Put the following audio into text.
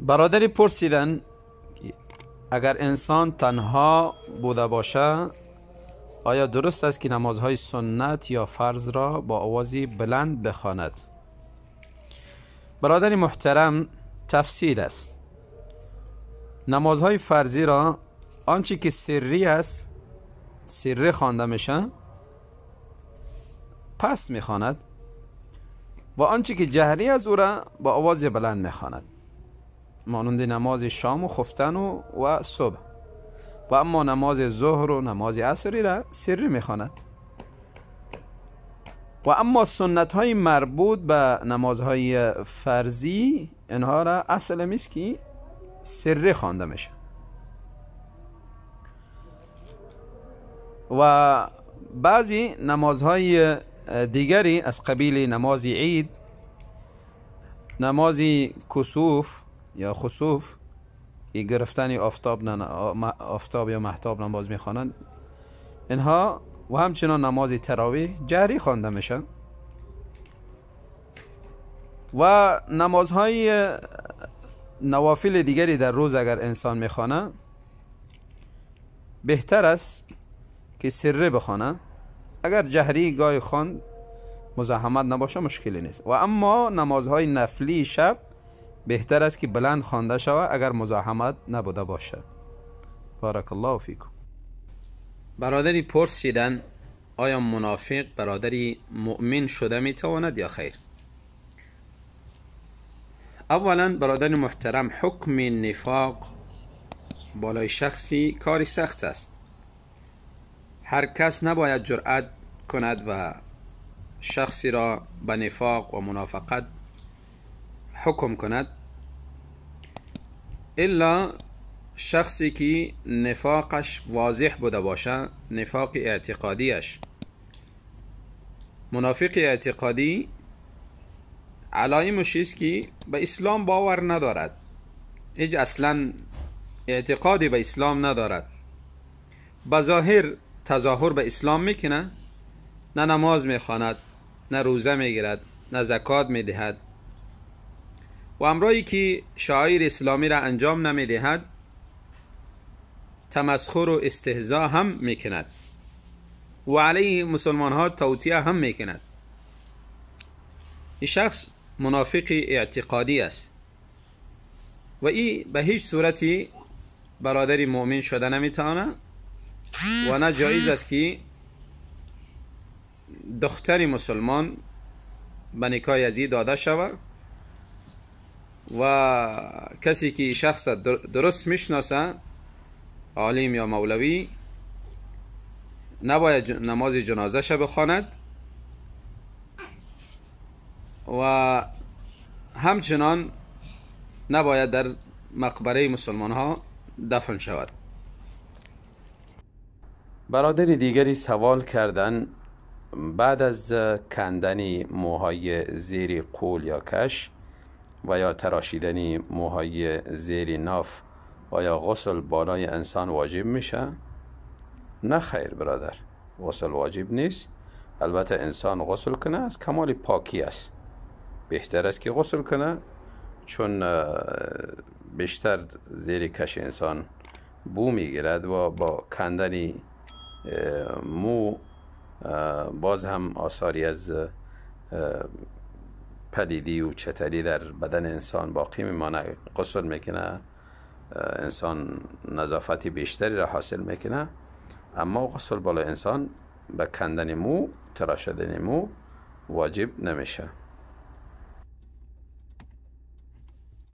برادری پرسیدن اگر انسان تنها بوده باشه آیا درست است که نمازهای سنت یا فرض را با آوازی بلند بخواند؟ برادر محترم، تفصیل است. نمازهای فرضی را آنچه که سری است سری خوانده میشه پست میخواند و آنچه که جهری از او را با آواز بلند میخواند، مانند نماز شام و خفتن و صبح. و اما نماز ظهر و نماز عصری را سری میخواند. و اما سنت های مربوط به نمازهای فرضی اینها را اصل میست که سری خوانده میشه. و بعضی نمازهای دیگری از قبیل نماز عید، نماز کسوف یا خسوف، گرفتن آفتاب یا مهتاب نماز میخوانند، اینها و همچنان نماز تراویح جهری خوانده میشه. و نمازهای نوافل دیگری در روز اگر انسان میخوانه بهتر است که سری بخوانه. اگر جهری گاهی خواند مزاحمت نباشه مشکلی نیست. و اما نمازهای نفلی شب بهتر است که بلند خوانده شود اگر مزاحمت نبوده باشه. بارک الله فیکم. برادری پرسیدن آیا منافق برادری مؤمن شده میتواند یا خیر؟ اولا برادر محترم، حکم نفاق بالای شخصی کاری سخت است. هر کس نباید جرأت کند و شخصی را به نفاق و منافقت حکم کند الا شخصی که نفاقش واضح بوده باشه، نفاق اعتقادیش. منافق اعتقادی علائمش است که به اسلام باور ندارد، هیچ اصلا اعتقادی به اسلام ندارد. بظاهر تظاهر به اسلام میکنه، نه نماز میخواند، نه روزه میگیرد، نه زکات میدهد و امرایی که شعائر اسلامی را انجام نمیدهد تمسخر و استهزاء هم میکند و علیه مسلمان ها توطئه هم میکند. این شخص منافق اعتقادی است و این به هیچ صورتی برادری مؤمن شده نمیتواند و نه جایز است که دختری مسلمان به نکاح از این داده شود. و کسی که شخص درست میشناسه، عالم یا مولوی، نباید نماز جنازه ش بخواند و همچنان نباید در مقبره مسلمان ها دفن شود. برادر دیگری سوال کردن بعد از کندن موهای زیر قول یا کش و یا تراشیدن موهای زیر ناف آیا غسل بالای انسان واجب میشه؟ نه خیر برادر، غسل واجب نیست. البته انسان غسل کنه از کمال پاکی است، بهتر است که غسل کنه، چون بیشتر زیر کش انسان بو میگیرد و با کندن مو باز هم آثاری از پلیدی و چتری در بدن انسان باقی میمانه. غسل میکنه انسان نظافتی بیشتری را حاصل میکنه، اما غسل بالای انسان به کندن مو، تراشیدن مو واجب نمیشه.